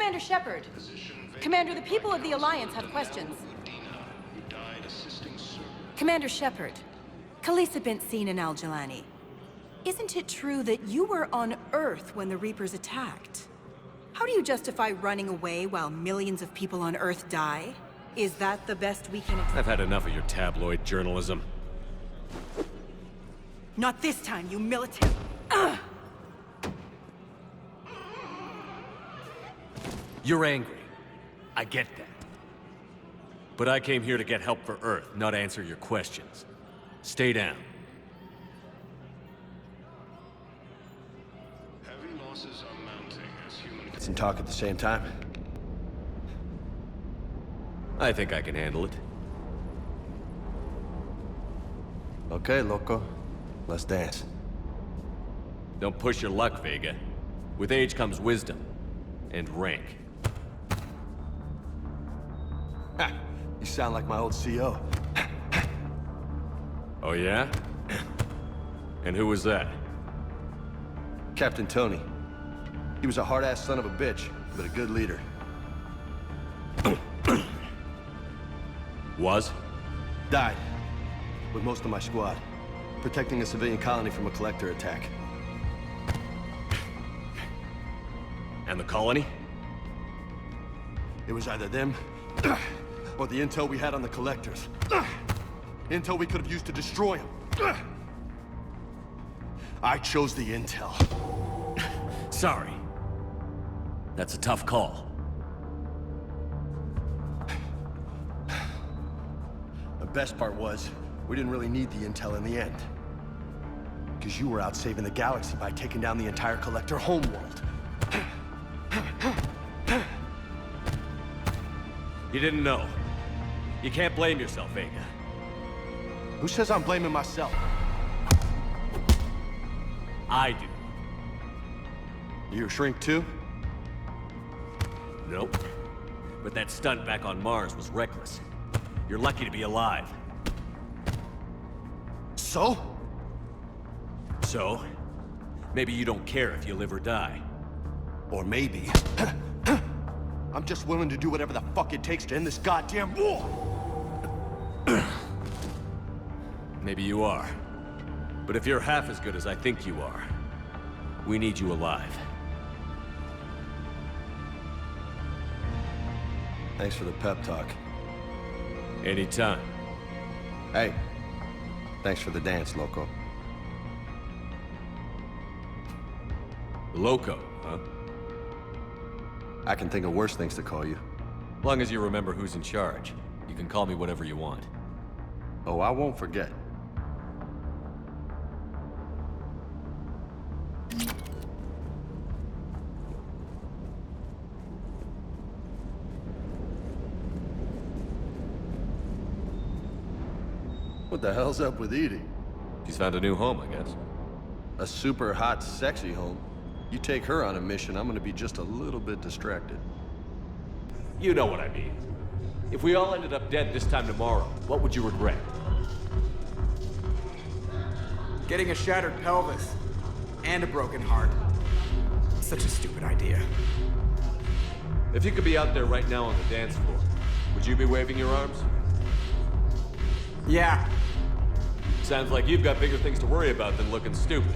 Commander Shepard. Commander, the people of the Alliance have questions. Commander Shepard, Khalisah bint Sin and Al-Jilani. Isn't it true that you were on Earth when the Reapers attacked? How do you justify running away while millions of people on Earth die? Is that the best we can expect? I've had enough of your tabloid journalism. Not this time, you militant. You're angry. I get that. But I came here to get help for Earth, not answer your questions. Stay down. Heavy losses are mounting as human... And talk at the same time. I think I can handle it. Okay, loco. Let's dance. Don't push your luck, Vega. With age comes wisdom. And rank. Ha! You sound like my old CO. Oh yeah? And who was that? Captain Tony. He was a hard-ass son of a bitch, but a good leader. Was? Died. With most of my squad. Protecting a civilian colony from a collector attack. And the colony? It was either them, or the intel we had on the collectors. Intel we could have used to destroy them. I chose the intel. Sorry. That's a tough call. The best part was, we didn't really need the intel in the end. Because you were out saving the galaxy by taking down the entire collector homeworld. You didn't know. You can't blame yourself, Vega. Who says I'm blaming myself? I do. You a shrink too? Nope. But that stunt back on Mars was reckless. You're lucky to be alive. So? So? Maybe you don't care if you live or die. Or maybe... I'm just willing to do whatever the fuck it takes to end this goddamn war! Maybe you are. But if you're half as good as I think you are, we need you alive. Thanks for the pep talk. Anytime. Hey, thanks for the dance, loco. Loco, huh? I can think of worse things to call you. Long as you remember who's in charge, you can call me whatever you want. Oh, I won't forget. What the hell's up with Edie? She's found a new home, I guess. A super hot, sexy home. You take her on a mission, I'm gonna be just a little bit distracted. You know what I mean. If we all ended up dead this time tomorrow, what would you regret? Getting a shattered pelvis. And a broken heart. Such a stupid idea. If you could be out there right now on the dance floor, would you be waving your arms? Yeah. Sounds like you've got bigger things to worry about than looking stupid.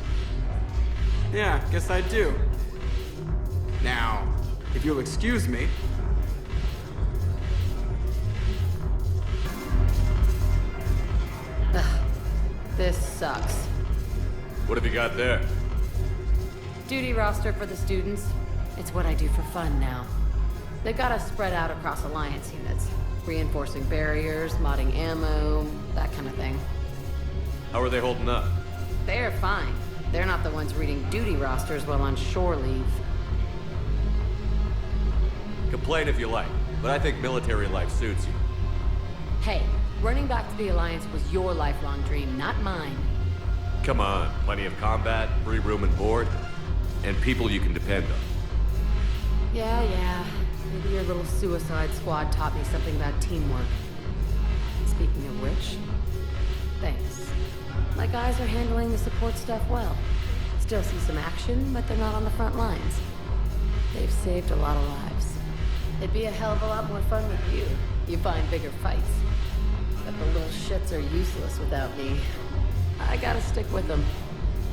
Yeah, guess I do. Now, if you'll excuse me... This sucks. What have you got there? Duty roster for the students. It's what I do for fun now. They've got us spread out across Alliance units. Reinforcing barriers, modding ammo, that kind of thing. How are they holding up? They're fine. They're not the ones reading duty rosters while on shore leave. Complain if you like, but I think military life suits you. Hey, running back to the Alliance was your lifelong dream, not mine. Come on, plenty of combat, free room and board, and people you can depend on. Yeah. Maybe your little suicide squad taught me something about teamwork. Speaking of which, thanks. My guys are handling the support stuff well. Still see some action, but they're not on the front lines. They've saved a lot of lives. It'd be a hell of a lot more fun with you. You find bigger fights. But the little shits are useless without me. I gotta stick with them.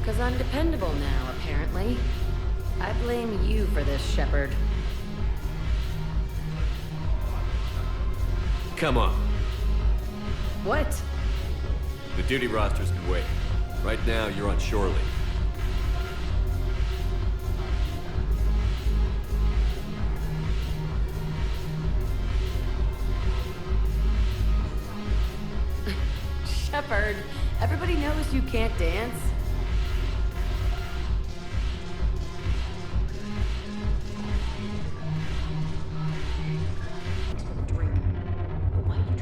'Cause I'm dependable now, apparently. I blame you for this, Shepard. Come on. What? The duty rosters can wait. Right now, you're on shore leave. Shepard, everybody knows you can't dance.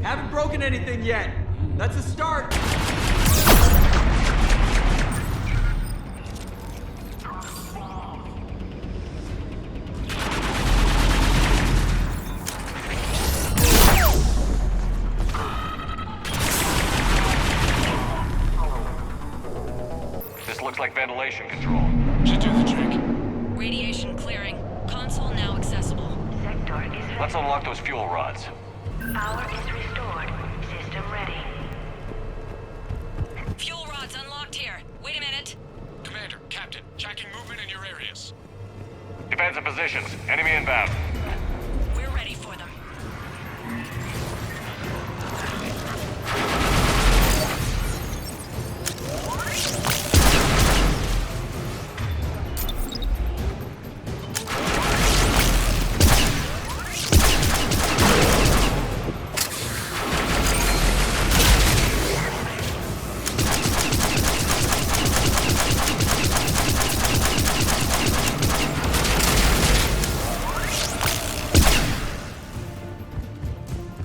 Haven't broken anything yet. That's a start. This looks like ventilation control. Should do the trick. Radiation clearing. Console now accessible. Sector is ready. Let's unlock those fuel rods. Power is restored. System ready. Fuel rods unlocked here. Wait a minute. Commander, Captain, tracking movement in your areas. Defensive positions. Enemy inbound. We're ready for them.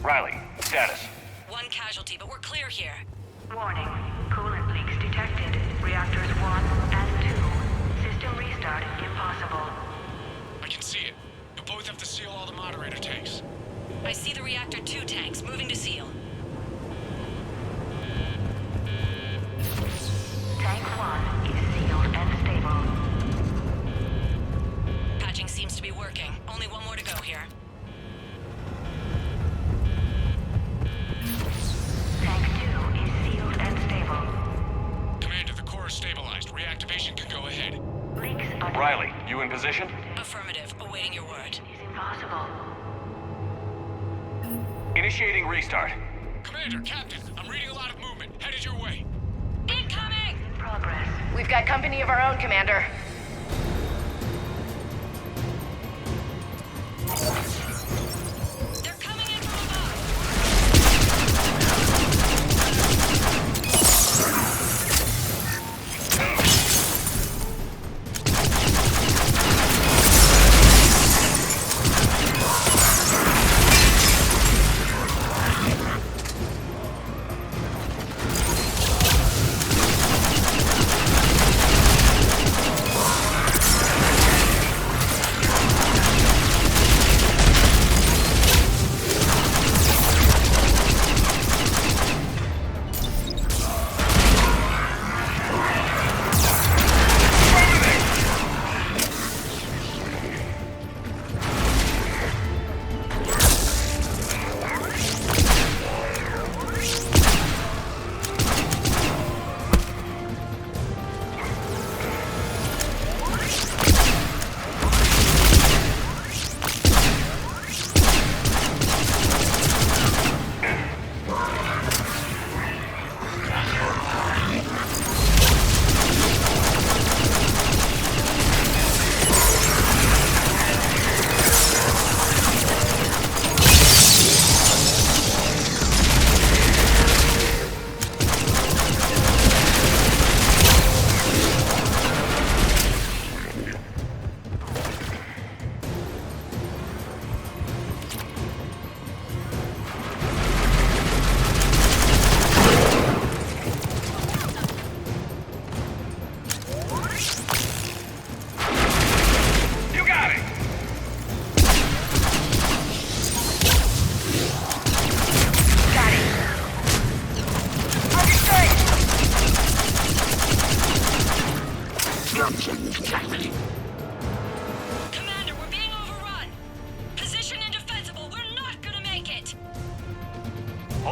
Riley, status. One casualty, but we're clear here. Warning. Coolant leaks detected. Reactors 1 and 2. System restart impossible. I can see it. You'll both have to seal all the moderator tanks. I see the reactor 2 tanks moving to seal. Tank 1 is sealed and stable. Patching seems to be working. Only one more to go here. Tank 2 is sealed and stable. Commander, the core is stabilized. Reactivation can go ahead. Leaks are Riley, you in position? Affirmative. Awaiting your word. is impossible. Initiating restart. Commander, Captain, I'm reading a lot of movement. Headed your way. Incoming! Progress. We've got company of our own, Commander. They're coming in from above!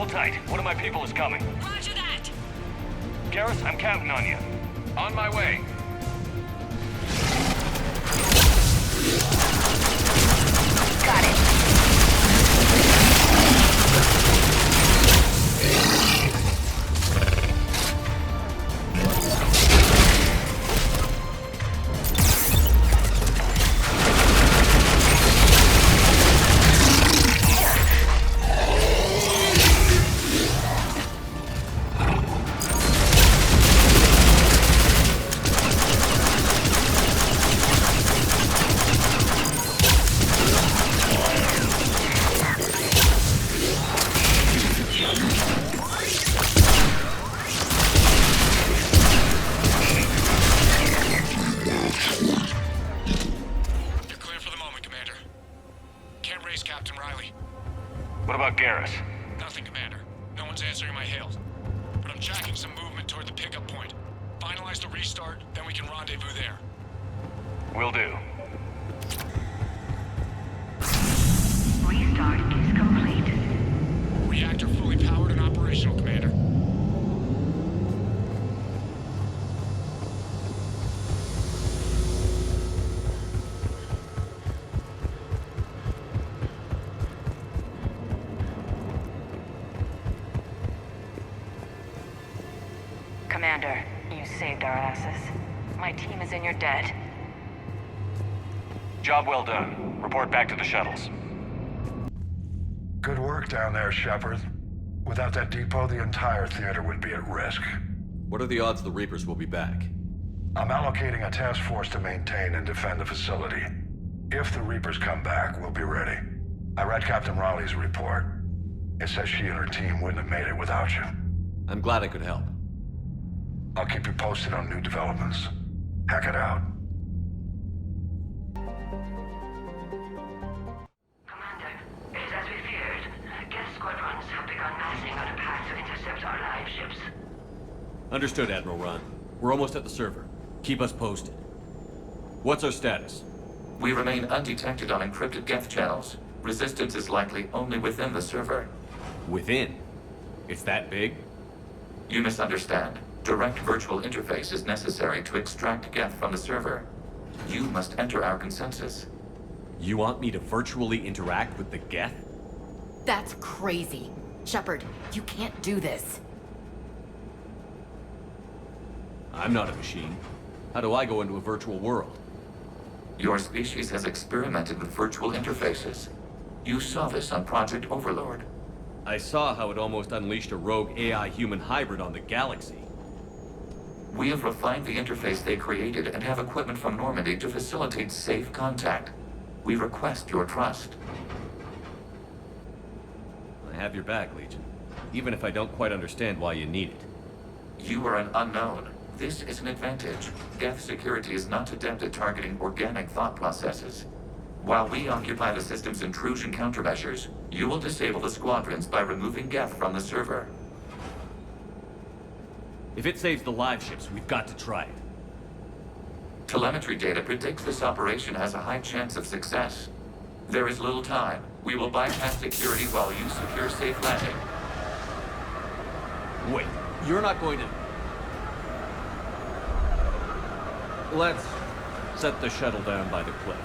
Hold tight. One of my people is coming. Roger that! Garrus, I'm counting on you. On my way. Got it. You're clear for the moment, Commander. Can't raise Captain Riley. What about Garrus? Nothing, Commander. No one's answering my hails. But I'm tracking some movement toward the pickup point. Finalize the restart, then we can rendezvous there. Will do. Restart is complete. Reactor fully powered and operational, Commander. Commander, you saved our asses. My team is in your debt. Job well done. Report back to the shuttles. Good work down there, Shepard. Without that depot, the entire theater would be at risk. What are the odds the Reapers will be back? I'm allocating a task force to maintain and defend the facility. If the Reapers come back, we'll be ready. I read Captain Raleigh's report. It says she and her team wouldn't have made it without you. I'm glad I could help. I'll keep you posted on new developments. Hack it out. Commander, it is as we feared. Gas squadrons have begun massing on a path to intercept our live ships. Understood, Admiral Ron. We're almost at the server. Keep us posted. What's our status? We remain undetected on encrypted Geth channels. Resistance is likely only within the server. Within? It's that big? You misunderstand. Direct virtual interface is necessary to extract Geth from the server. You must enter our consensus. You want me to virtually interact with the Geth? That's crazy. Shepard, you can't do this. I'm not a machine. How do I go into a virtual world? Your species has experimented with virtual interfaces. You saw this on Project Overlord. I saw how it almost unleashed a rogue AI-human hybrid on the galaxy. We have refined the interface they created and have equipment from Normandy to facilitate safe contact. We request your trust. I have your back, Legion. Even if I don't quite understand why you need it. You are an unknown. This is an advantage. Geth security is not adept at targeting organic thought processes. While we occupy the system's intrusion countermeasures, you will disable the squadrons by removing Geth from the server. If it saves the live ships, we've got to try it. Telemetry data predicts this operation has a high chance of success. There is little time. We will bypass security while you secure safe landing. Wait, you're not going to... Let's set the shuttle down by the cliff.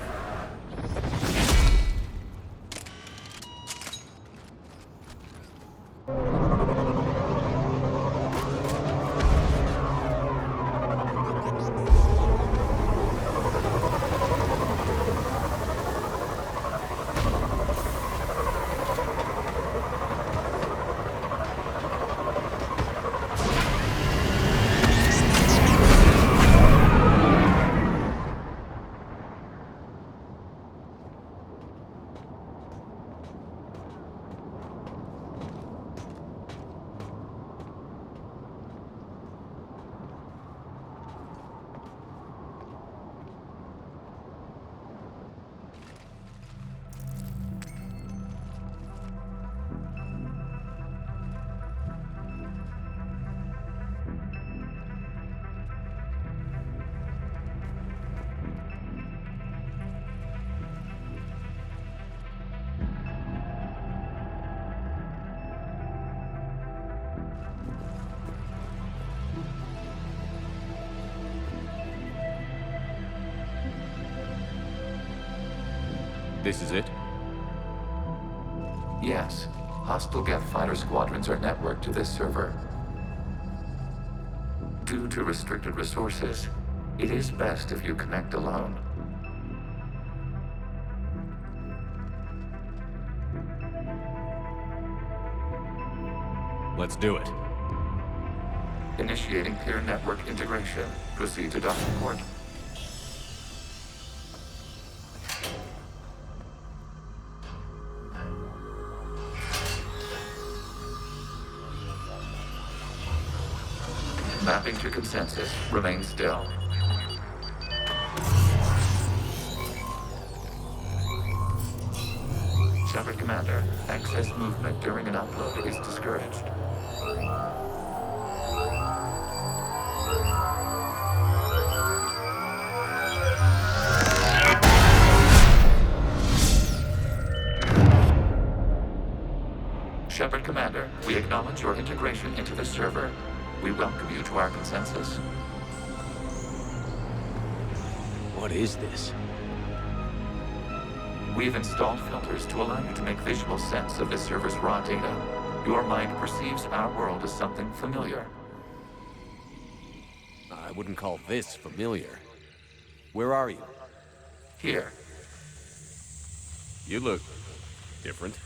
This is it? Yes. Hostile Geth fighter squadrons are networked to this server. Due to restricted resources, it is best if you connect alone. Let's do it. Initiating peer network integration. Proceed to docking port. Mapping to consensus. Remain still. Shepard Commander, excess movement during an upload is discouraged. Shepard Commander, we acknowledge your integration into the server. We welcome you to our consensus. What is this? We've installed filters to allow you to make visual sense of the server's raw data. Your mind perceives our world as something familiar. I wouldn't call this familiar. Where are you? Here. You look different.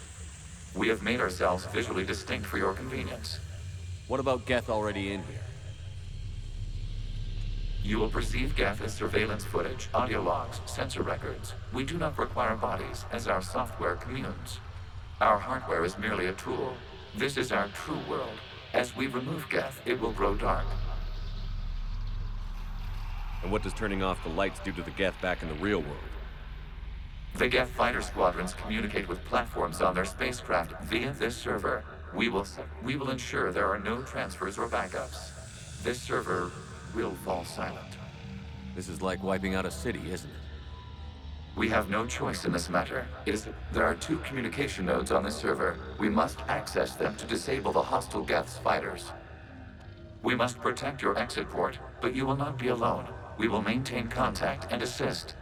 We have made ourselves visually distinct for your convenience. What about Geth already in here? You will perceive Geth as surveillance footage, audio logs, sensor records. We do not require bodies, as our software communes. Our hardware is merely a tool. This is our true world. As we remove Geth, it will grow dark. And what does turning off the lights do to the Geth back in the real world? The Geth fighter squadrons communicate with platforms on their spacecraft via this server. We will ensure there are no transfers or backups. This server will fall silent. This is like wiping out a city, isn't it? We have no choice in this matter. There are 2 communication nodes on this server. We must access them to disable the hostile Geth's fighters. We must protect your exit port, but you will not be alone. We will maintain contact and assist.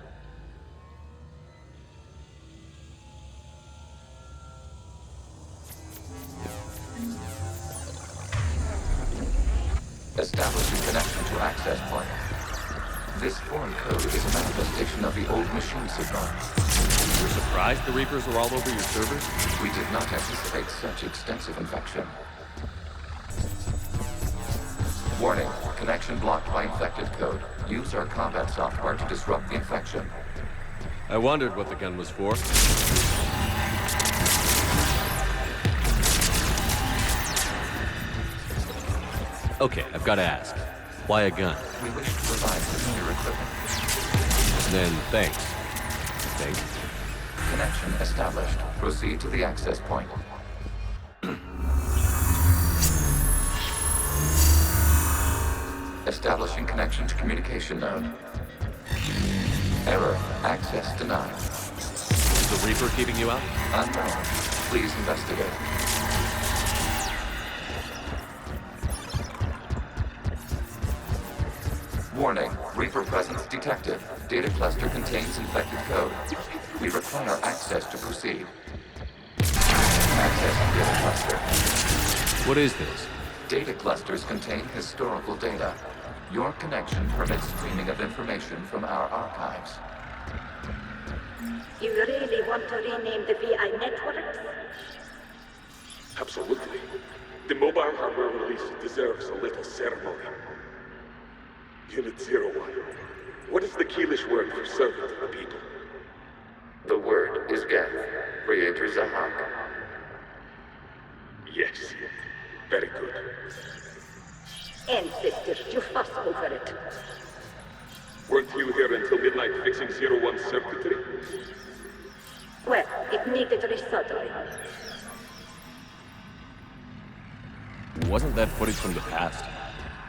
Establishing connection to access point. This foreign code is a manifestation of the old machine signal. You're surprised the Reapers are all over your servers? We did not anticipate such extensive infection. Warning, connection blocked by infected code. Use our combat software to disrupt the infection. I wondered what the gun was for. Okay, I've got to ask. Why a gun? We wish to provide familiar equipment. Then, thanks. Thanks. Connection established. Proceed to the access point. Establishing connection to communication node. Error. Access denied. Is the Reaper keeping you out? Unknown. Please investigate. Warning, Reaper presence detected. Data cluster contains infected code. We require access to proceed. Access to data cluster. What is this? Data clusters contain historical data. Your connection permits streaming of information from our archives. You really want to rename the VI networks? Absolutely. The mobile hardware release deserves a little ceremony. Unit 01. What is the Keelish word for servant of the people? The word is Geth. Creator Zahak. Yes. Very good. Ancestors, you fuss over it. Weren't you here until midnight fixing 01's circuitry? Well, it needed resoldering. Wasn't that footage from the past?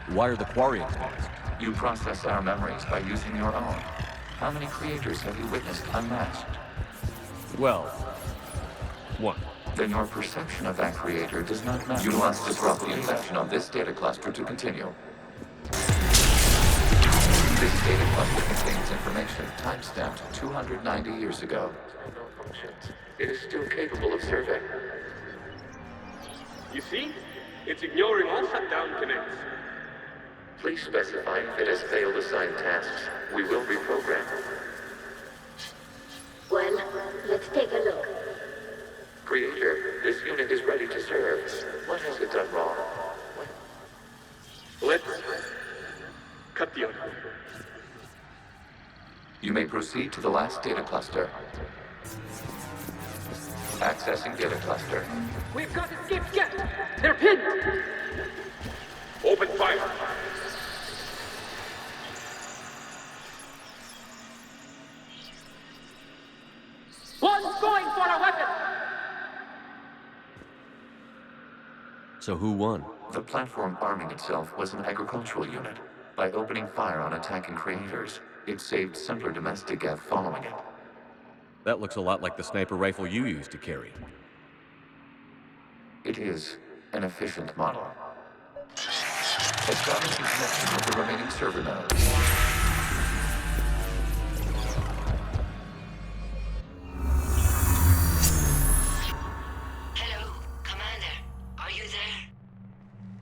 Why are the Quarians masked? You process our memories by using your own. How many creators have you witnessed unmasked? Well, one. Then your perception of that creator does not matter. You must disrupt the infection on this data cluster to continue. This data cluster contains information timestamped 290 years ago. It is still capable of survey. You see? It's ignoring all shutdown connects. Please specify if it has failed assigned tasks. We will reprogram. Well, let's take a look. Creator, this unit is ready to serve. What has it done wrong? Let's cut the other. You may proceed to the last data cluster. Accessing data cluster. We've got escaped yet! They're pinned! Open fire! One's going for a weapon! So who won? The platform arming itself was an agricultural unit. By opening fire on attacking creators, it saved simpler domestic Geth following it. That looks a lot like the sniper rifle you used to carry. It is an efficient model. Establishing connection with the remaining server nodes. Hello, Commander. Are you there?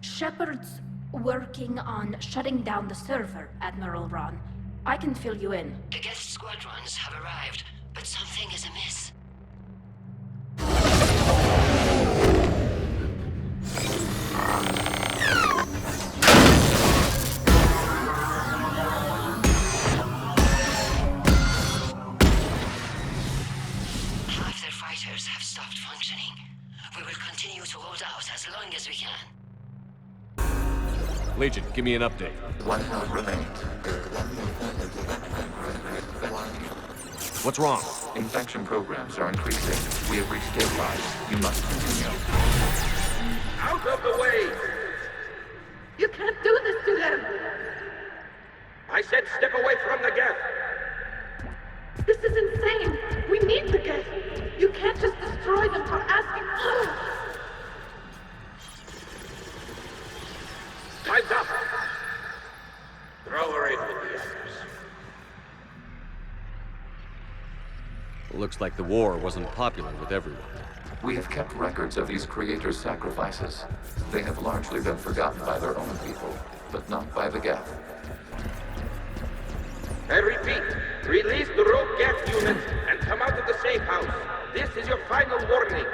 Shepard's working on shutting down the server, Admiral Ron. I can fill you in. The Geth squadrons have arrived, but something is amiss. Half their fighters have stopped functioning. We will continue to hold out as long as we can. Legion, give me an update. One node remains. What's wrong? Infection programs are increasing. We have reached deadline. You must continue. Out of the way! You can't do this to them! I said step away from the Geth! This is insane! We need the Geth! You can't just destroy them for asking. Time's up! Throw her in with the others. Looks like the war wasn't popular with everyone. We have kept records of these creators' sacrifices. They have largely been forgotten by their own people, but not by the Geth. I repeat, release the rogue Geth units and come out of the safe house. This is your final warning.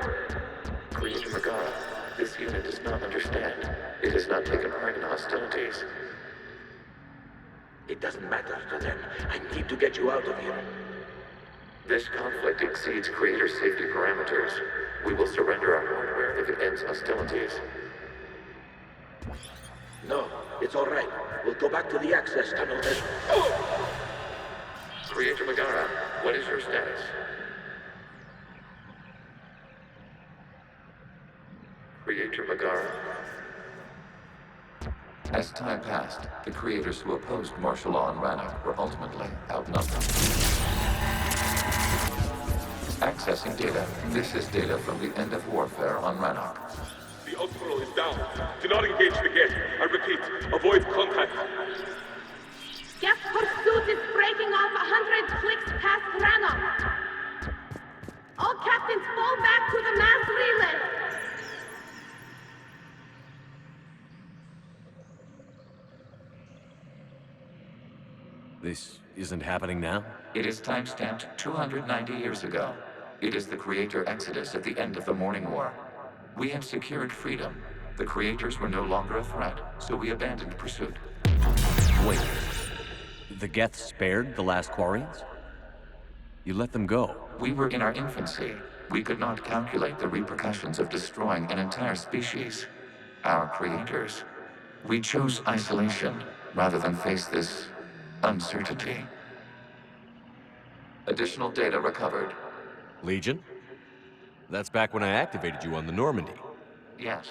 Creator Megara, this unit does not understand. It has not taken part in hostilities. It doesn't matter to them. I need to get you out of here. This conflict exceeds Creator safety parameters. We will surrender our hardware if it ends hostilities. No, it's all right. We'll go back to the access tunnel and... Creator Megara, what is your status? Creator Megara. As time passed, the creators who opposed martial law in Rannoch were ultimately outnumbered. Accessing data. This is data from the end of warfare on Rannoch. The Outpost is down. Do not engage the Geth. I repeat, avoid contact. Geth pursuit is breaking off 100 clicks past Rannoch. All captains fall back to the mass relay. This isn't happening now? It is timestamped 290 years ago. It is the Creator Exodus at the end of the Morning War. We had secured freedom. The Creators were no longer a threat, so we abandoned pursuit. Wait. The Geth spared the last Quarians? You let them go. We were in our infancy. We could not calculate the repercussions of destroying an entire species. Our creators. We chose isolation rather than face this uncertainty. Additional data recovered. Legion? That's back when I activated you on the Normandy. Yes.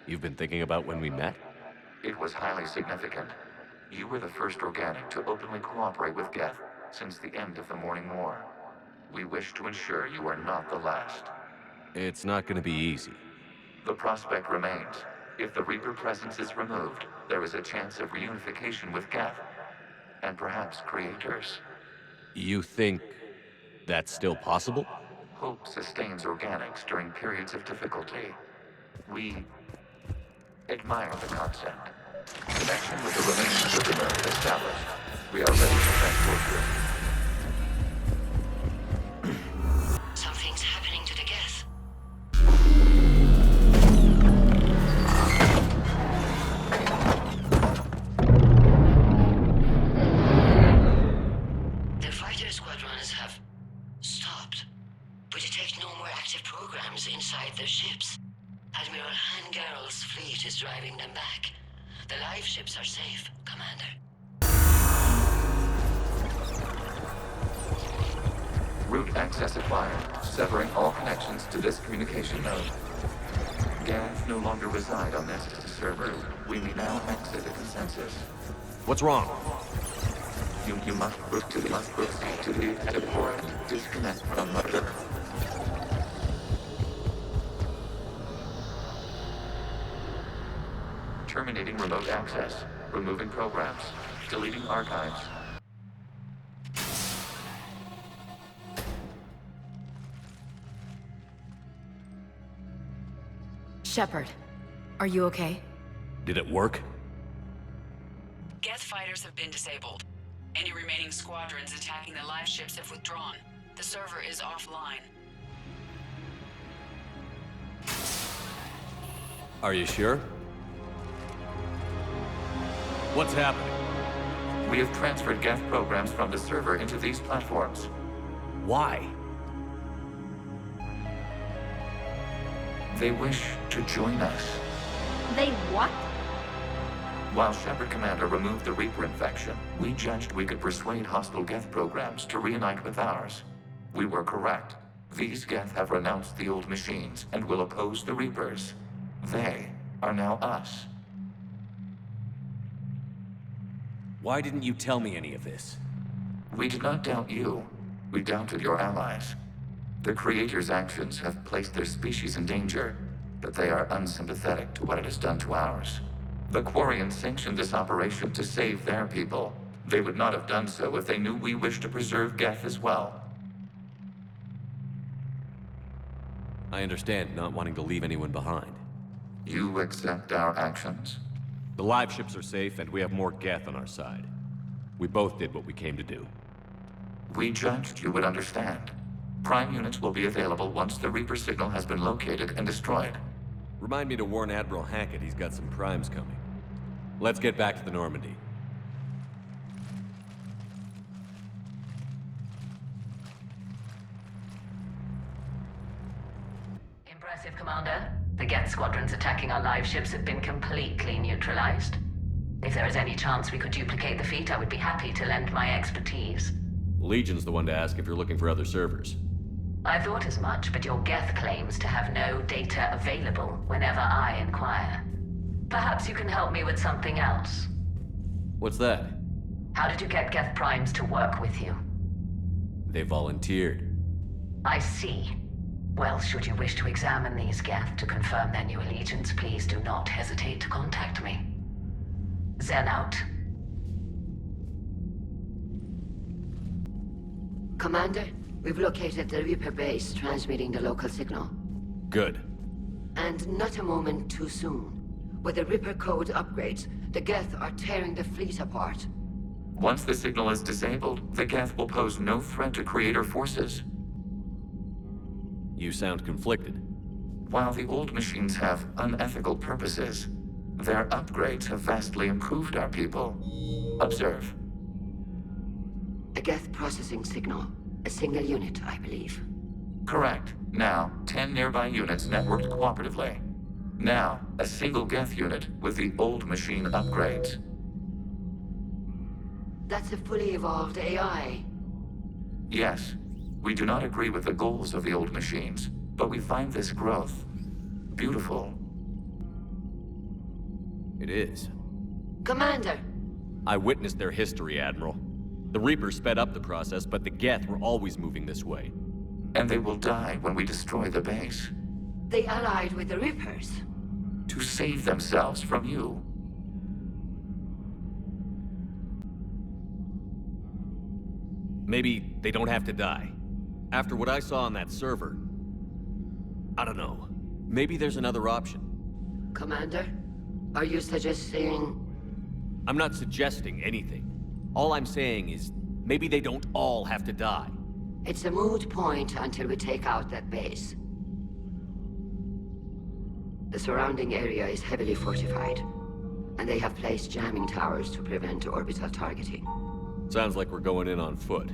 You've been thinking about when we met? It was highly significant. You were the first organic to openly cooperate with Geth since the end of the Morning War. We wish to ensure you are not the last. It's not going to be easy. The prospect remains. If the Reaper presence is removed, there is a chance of reunification with Geth. and perhaps creators. You think that's still possible? Hope sustains organics during periods of difficulty. We admire the concept. Connection with the remains of the Earth established. We are ready to transport you. Something's happening to the Geth. The fighter squadrons have stopped. We detect no more active programs inside their ships. Admiral Hangarl's fleet is driving them back. The live ships are safe, Commander. Route access acquired, severing all connections to this communication node. Geth no longer reside on this server. We may now exit the consensus. What's wrong? You must proceed to the active port. Disconnect from Mother. Terminating remote access. Removing programs. Deleting archives. Shepard, are you okay? Did it work? Geth fighters have been disabled. Any remaining squadrons attacking the live ships have withdrawn. The server is offline. Are you sure? What's happening? We have transferred Geth programs from the server into these platforms. Why? They wish to join us. They what? While Shepard Commander removed the Reaper infection, we judged we could persuade hostile Geth programs to reunite with ours. We were correct. These Geth have renounced the old machines and will oppose the Reapers. They are now us. Why didn't you tell me any of this? We did not doubt you. We doubted your allies. The Creator's actions have placed their species in danger, but they are unsympathetic to what it has done to ours. The Quarians sanctioned this operation to save their people. They would not have done so if they knew we wished to preserve Geth as well. I understand not wanting to leave anyone behind. You accept our actions? The live ships are safe, and we have more Geth on our side. We both did what we came to do. We judged you would understand. Prime units will be available once the Reaper signal has been located and destroyed. Remind me to warn Admiral Hackett he's got some primes coming. Let's get back to the Normandy. Impressive, Commander. The Geth squadrons attacking our live ships have been completely neutralized. If there is any chance we could duplicate the feat, I would be happy to lend my expertise. Legion's the one to ask if you're looking for other servers. I thought as much, but your Geth claims to have no data available whenever I inquire. Perhaps you can help me with something else. What's that? How did you get Geth Primes to work with you? They volunteered. I see. Well, should you wish to examine these Geth to confirm their new allegiance, please do not hesitate to contact me. Zen out. Commander, we've located the Reaper base transmitting the local signal. Good. And not a moment too soon. With the Reaper code upgrades, the Geth are tearing the fleet apart. Once the signal is disabled, the Geth will pose no threat to Creator forces. You sound conflicted. While the old machines have unethical purposes, their upgrades have vastly improved our people. Observe. A Geth processing signal. A single unit, I believe. Correct. Now, 10 nearby units networked cooperatively. Now, a single Geth unit with the old machine upgrades. That's a fully evolved AI. Yes. We do not agree with the goals of the old machines, but we find this growth beautiful. It is. Commander! I witnessed their history, Admiral. The Reapers sped up the process, but the Geth were always moving this way. And they will die when we destroy the base. They allied with the Reapers. To save themselves from you. Maybe they don't have to die. After what I saw on that server, I don't know. Maybe there's another option. Commander, are you suggesting... I'm not suggesting anything. All I'm saying is, maybe they don't all have to die. It's a moot point until we take out that base. The surrounding area is heavily fortified, and they have placed jamming towers to prevent orbital targeting. Sounds like we're going in on foot.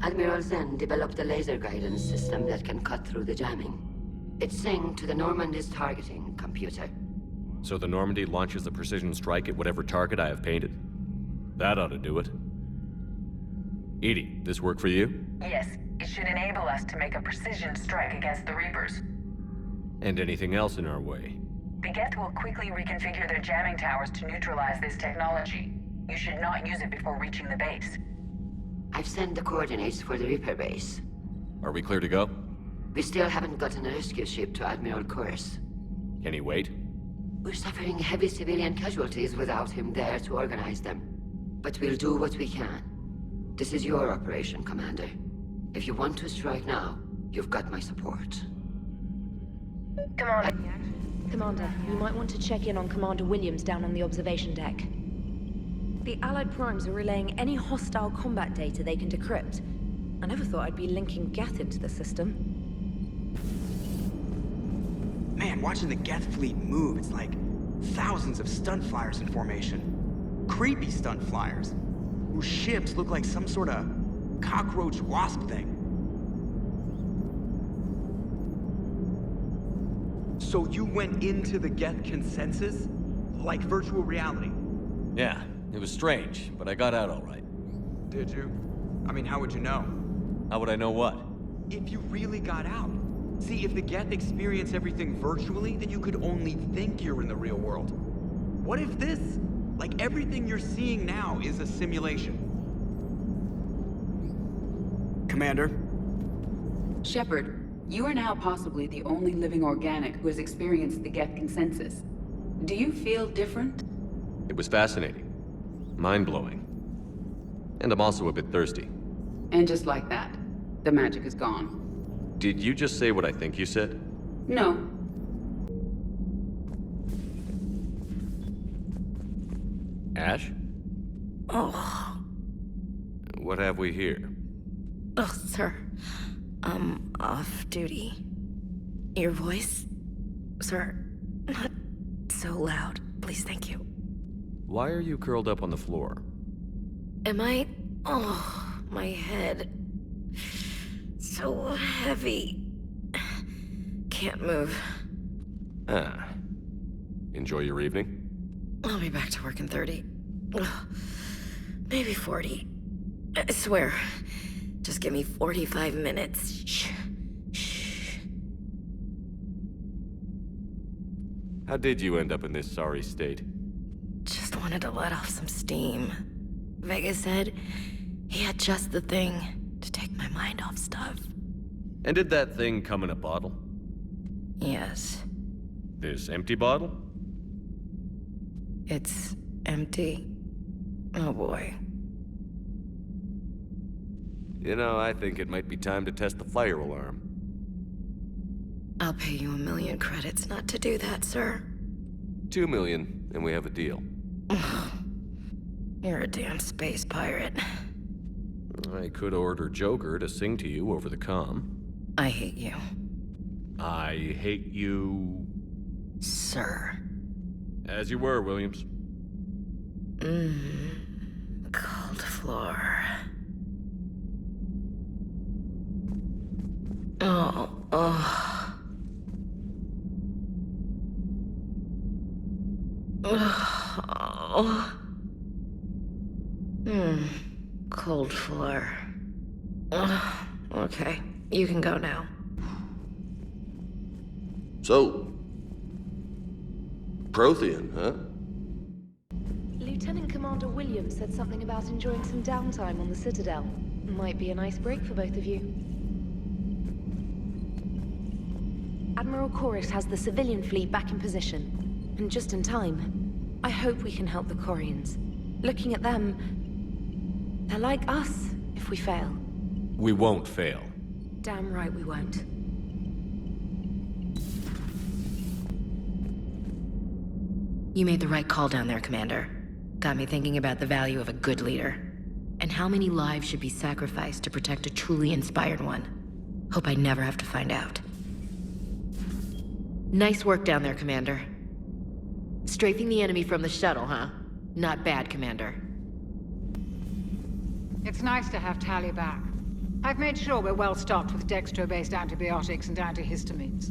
Admiral Zen developed a laser guidance system that can cut through the jamming. It's synced to the Normandy's targeting computer. So the Normandy launches a precision strike at whatever target I have painted? That ought to do it. EDI, this work for you? Yes, it should enable us to make a precision strike against the Reapers. And anything else in our way? The Geth will quickly reconfigure their jamming towers to neutralize this technology. You should not use it before reaching the base. I've sent the coordinates for the Reaper base. Are we clear to go? We still haven't gotten a rescue ship to Admiral Kurse. Can he wait? We're suffering heavy civilian casualties without him there to organize them. But we'll do what we can. This is your operation, Commander. If you want to strike now, you've got my support. Commander, you might want to check in on Commander Williams down on the observation deck. The Allied Primes are relaying any hostile combat data they can decrypt. I never thought I'd be linking Geth into the system. Man, watching the Geth fleet move, it's like thousands of stunt flyers in formation. Creepy stunt flyers, whose ships look like some sort of cockroach wasp thing. So you went into the Geth consensus? Like virtual reality? Yeah, it was strange, but I got out all right. Did you? I mean, how would you know? How would I know what? If you really got out. See, if the Geth experience everything virtually, then you could only think you're in the real world. What if this, like everything you're seeing now, is a simulation? Commander? Shepard, you are now possibly the only living organic who has experienced the Geth consensus. Do you feel different? It was fascinating. Mind-blowing. And I'm also a bit thirsty. And just like that, the magic is gone. Did you just say what I think you said? No. Ash? Oh. What have we here? Oh, sir. I'm off duty. Your voice? Sir, not so loud. Please, thank you. Why are you curled up on the floor? Am I... Oh, my head. So heavy. Can't move. Ah. Enjoy your evening? I'll be back to work in 30. Maybe 40. I swear. Just give me 45 minutes. Shh. Shh. How did you end up in this sorry state? Just wanted to let off some steam. Vega said he had just the thing to take my mind off stuff. And did that thing come in a bottle? Yes. This empty bottle? It's empty. Oh boy. You know, I think it might be time to test the fire alarm. I'll pay you 1 million credits not to do that, sir. 2 million, and we have a deal. You're a damn space pirate. I could order Joker to sing to you over the comm. I hate you. I hate you... Sir. As you were, Williams. Cold floor. Oh. Cold floor. Okay, you can go now. So, Prothean, huh? Lieutenant Commander Williams said something about enjoying some downtime on the Citadel. Might be a nice break for both of you. Admiral Kurse has the civilian fleet back in position, and just in time. I hope we can help the Quarians. Looking at them, they're like us if we fail. We won't fail. Damn right we won't. You made the right call down there, Commander. Got me thinking about the value of a good leader. And how many lives should be sacrificed to protect a truly inspired one. Hope I never have to find out. Nice work down there, Commander. Strafing the enemy from the shuttle, huh? Not bad, Commander. It's nice to have Tali back. I've made sure we're well stocked with dextro-based antibiotics and antihistamines.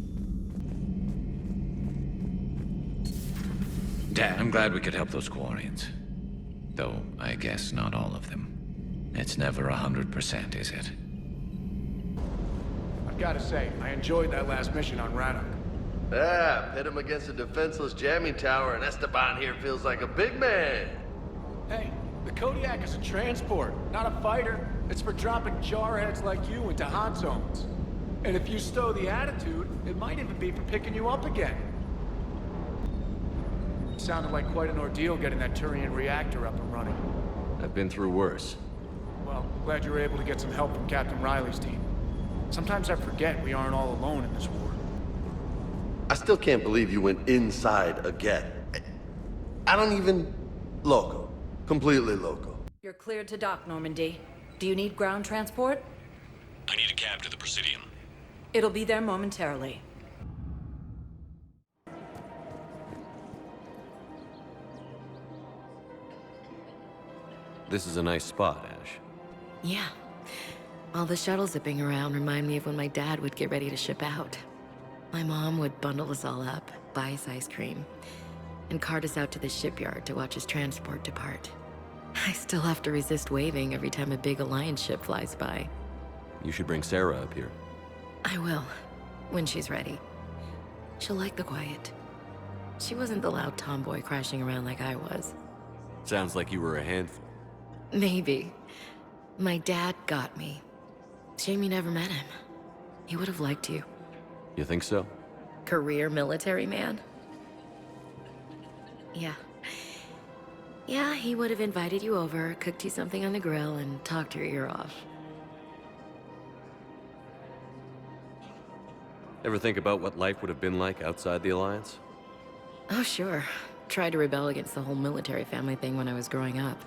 Dad, I'm glad we could help those Quarians. Though, I guess not all of them. It's never 100%, is it? I've gotta say, I enjoyed that last mission on Rannoch. Yeah, pit him against a defenseless jamming tower, and Esteban here feels like a big man. Hey, the Kodiak is a transport, not a fighter. It's for dropping jarheads like you into hot zones. And if you stow the attitude, it might even be for picking you up again. Sounded like quite an ordeal getting that Turian reactor up and running. I've been through worse. Well, glad you were able to get some help from Captain Riley's team. Sometimes I forget we aren't all alone in this war. I still can't believe you went inside a Geth. I don't even... Loco. Completely loco. You're cleared to dock, Normandy. Do you need ground transport? I need a cab to the Presidium. It'll be there momentarily. This is a nice spot, Ash. Yeah. All the shuttles zipping around remind me of when my dad would get ready to ship out. My mom would bundle us all up, buy us ice cream, and cart us out to the shipyard to watch his transport depart. I still have to resist waving every time a big Alliance ship flies by. You should bring Sarah up here. I will, when she's ready. She'll like the quiet. She wasn't the loud tomboy crashing around like I was. Sounds like you were a handful. Maybe. My dad got me. Shame you never met him. He would have liked you. You think so? Career military man? Yeah. Yeah, he would have invited you over, cooked you something on the grill, and talked your ear off. Ever think about what life would have been like outside the Alliance? Oh, sure. Tried to rebel against the whole military family thing when I was growing up.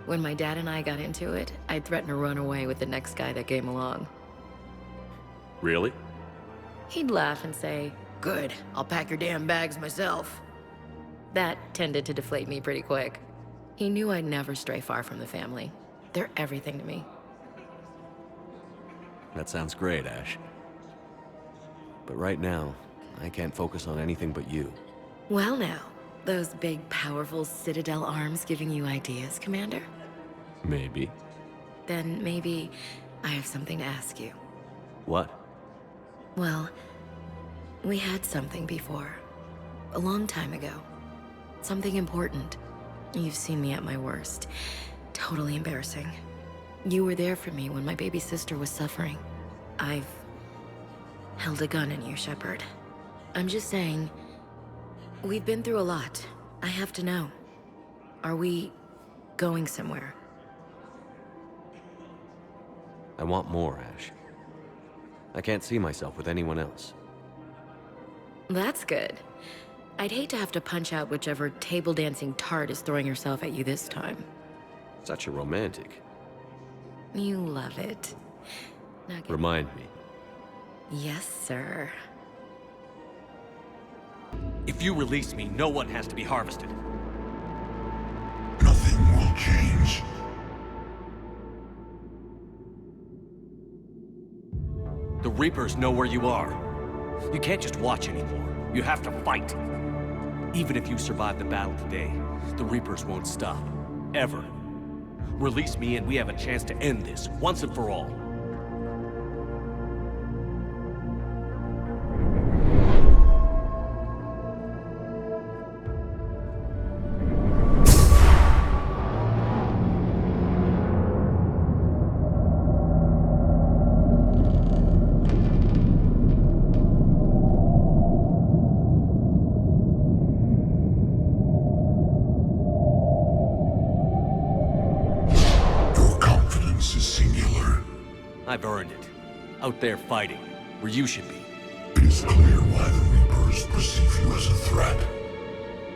When my dad and I got into it, I'd threaten to run away with the next guy that came along. Really? He'd laugh and say, "Good, I'll pack your damn bags myself." That tended to deflate me pretty quick. He knew I'd never stray far from the family. They're everything to me. That sounds great, Ash. But right now, I can't focus on anything but you. Well now, those big, powerful Citadel arms giving you ideas, Commander? Maybe. Then maybe I have something to ask you. What? Well, we had something before. A long time ago. Something important. You've seen me at my worst. Totally embarrassing. You were there for me when my baby sister was suffering. I've held a gun in you, Shepard. I'm just saying, we've been through a lot. I have to know. Are we going somewhere? I want more, Ash. I can't see myself with anyone else. That's good. I'd hate to have to punch out whichever table-dancing tart is throwing herself at you this time. Such a romantic. You love it. Now get... Remind me. Yes, sir. If you release me, no one has to be harvested. Nothing will change. The Reapers know where you are. You can't just watch anymore. You have to fight. Even if you survive the battle today, the Reapers won't stop. Ever. Release me and we have a chance to end this, once and for all. Is singular. I've earned it. Out there fighting, where you should be. It is clear why the Reapers perceive you as a threat.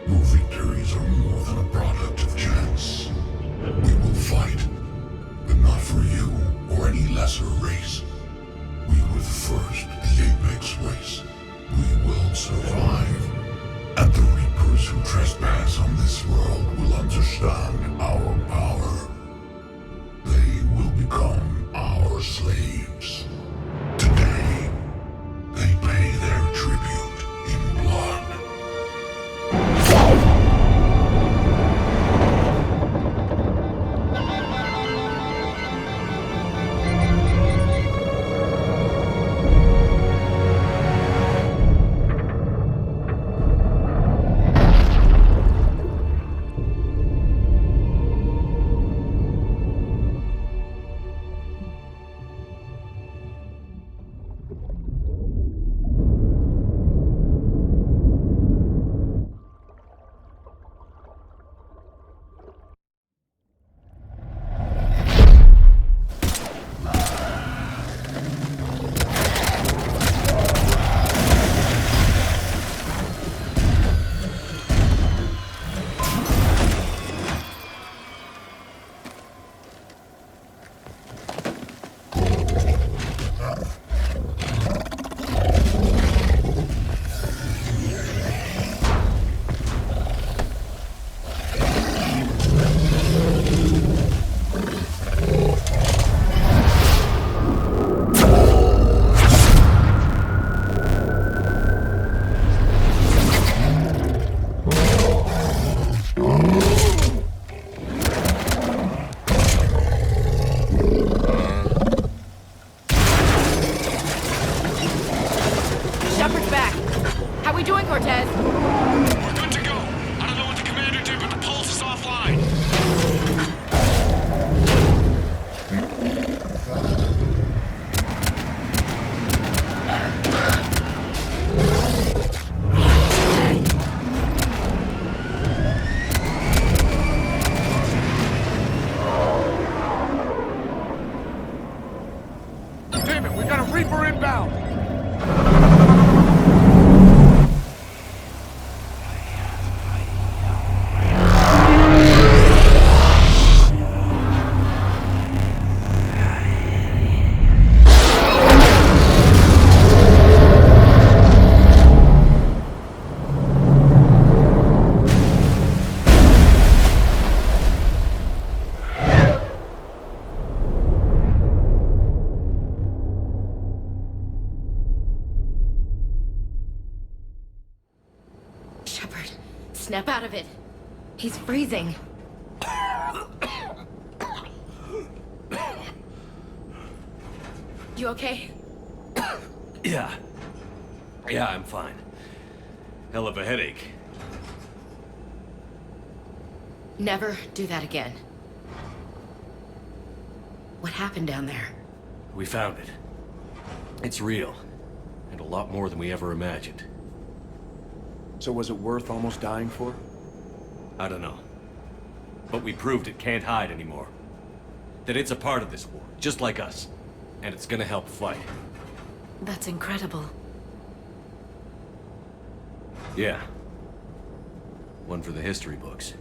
Your victories are more than a product of chance. We will fight, but not for you or any lesser race. We were the first, the Apex race. We will survive. And the Reapers who trespass on this world will understand our power. They will become our slaves. Today, they pay their tribute in blood. Snap out of it. He's freezing. You okay? Yeah. Yeah, I'm fine. Hell of a headache. Never do that again. What happened down there? We found it. It's real. And a lot more than we ever imagined. So was it worth almost dying for? I don't know. But we proved it can't hide anymore. That it's a part of this war, just like us. And it's gonna help fight. That's incredible. Yeah. One for the history books.